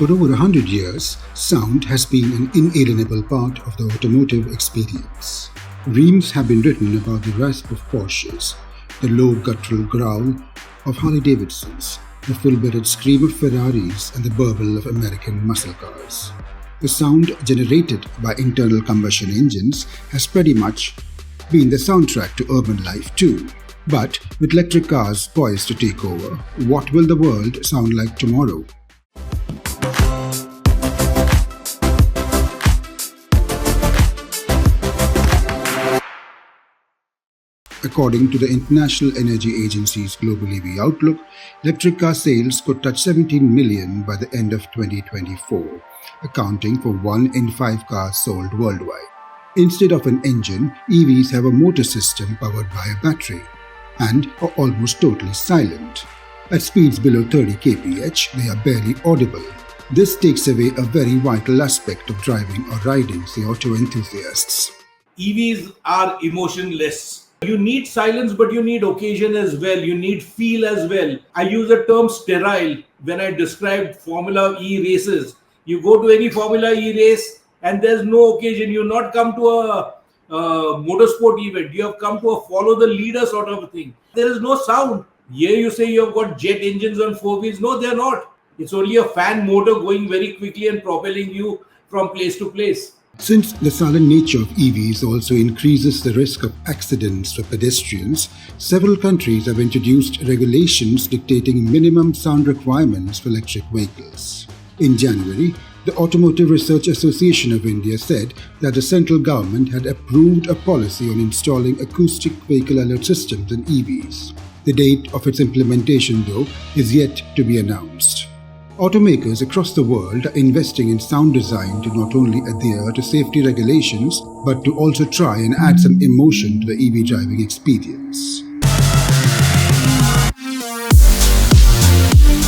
For over 100 years, sound has been an inalienable part of the automotive experience. Reams have been written about the rasp of Porsches, the low guttural growl of Harley-Davidsons, the full-blooded scream of Ferraris, and the burble of American muscle cars. The sound generated by internal combustion engines has pretty much been the soundtrack to urban life too. But with electric cars poised to take over, what will the world sound like tomorrow? According to the International Energy Agency's Global EV Outlook, electric car sales could touch 17 million by the end of 2024, accounting for 1 in 5 cars sold worldwide. Instead of an engine, EVs have a motor system powered by a battery and are almost totally silent. At speeds below 30 kph, they are barely audible. This takes away a very vital aspect of driving or riding, say auto enthusiasts. EVs are emotionless. You need silence, but you need occasion as well. You need feel as well. I use the term sterile when I describe Formula E races. You go to any Formula E race and there's no occasion. You've not come to a motorsport event. You have come to a follow the leader sort of a thing. There is no sound. Here you say you have got jet engines on 4 wheels. No, they're not. It's only a fan motor going very quickly and propelling you from place to place. Since the silent nature of EVs also increases the risk of accidents for pedestrians, several countries have introduced regulations dictating minimum sound requirements for electric vehicles. In January, the Automotive Research Association of India said that the central government had approved a policy on installing acoustic vehicle alert systems in EVs. The date of its implementation, though, is yet to be announced. Automakers across the world are investing in sound design to not only adhere to safety regulations, but to also try and add some emotion to the EV driving experience.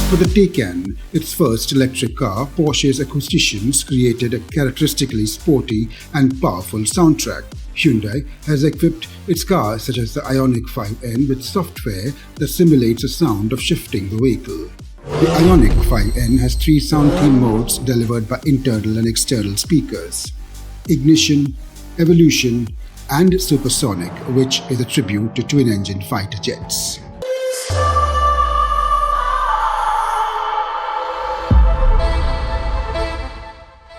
For the Taycan, its first electric car, Porsche's acousticians created a characteristically sporty and powerful soundtrack. Hyundai has equipped its cars such as the Ioniq 5N with software that simulates the sound of shifting the vehicle. The Ioniq 5N has 3 sound theme modes delivered by internal and external speakers: Ignition, Evolution, and Supersonic, which is a tribute to twin-engine fighter jets.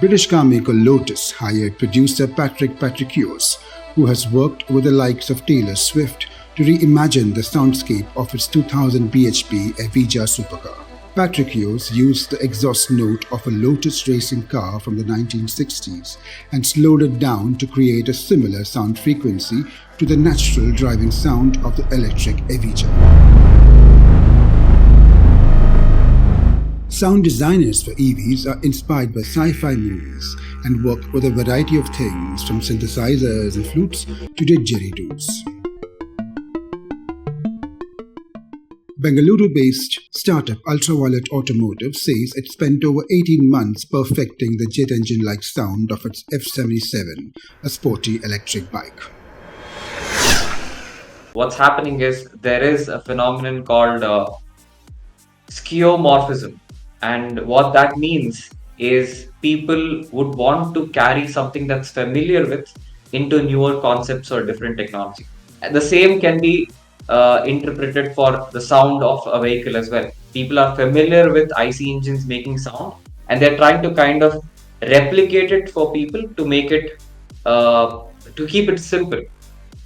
British car maker Lotus hired producer Patrick Patricios, who has worked with the likes of Taylor Swift, to reimagine the soundscape of its 2000 bhp Evija supercar. Patricios used the exhaust note of a Lotus racing car from the 1960s and slowed it down to create a similar sound frequency to the natural driving sound of the electric Evija. Sound designers for EVs are inspired by sci-fi movies and work with a variety of things from synthesizers and flutes to didgeridoos. Bengaluru-based startup Ultraviolet Automotive says it spent over 18 months perfecting the jet engine-like sound of its F77, a sporty electric bike. What's happening is there is a phenomenon called skeuomorphism, and what that means is people would want to carry something that's familiar with into newer concepts or different technology. And the same can be interpreted for the sound of a vehicle as well. People are familiar with IC engines making sound, and they're trying to kind of replicate it for people to make it to keep it simple.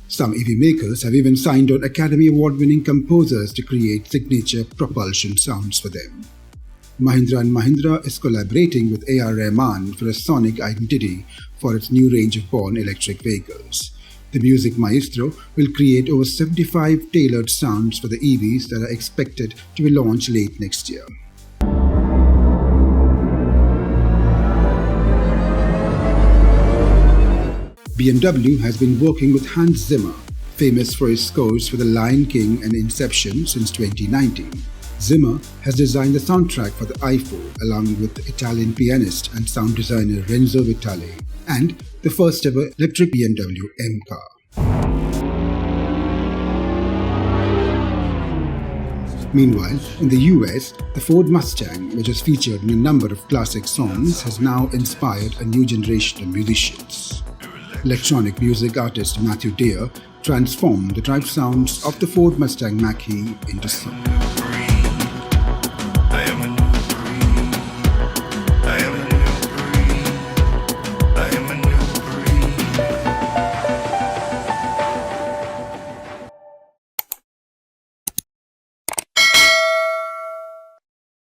Some EV makers have even signed on Academy Award-winning composers to create signature propulsion sounds for them. Mahindra & Mahindra is collaborating with A.R. Rahman for a sonic identity for its new range of born electric vehicles. The music maestro will create over 75 tailored sounds for the EVs that are expected to be launched late next year. BMW has been working with Hans Zimmer, famous for his scores for The Lion King and Inception, since 2019. Zimmer has designed the soundtrack for the i4 along with Italian pianist and sound designer Renzo Vitale, and the first ever electric BMW M car. Meanwhile, in the US, the Ford Mustang, which is featured in a number of classic songs, has now inspired a new generation of musicians. Electronic music artist Matthew Dear transformed the drive sounds of the Ford Mustang Mach-E into soul.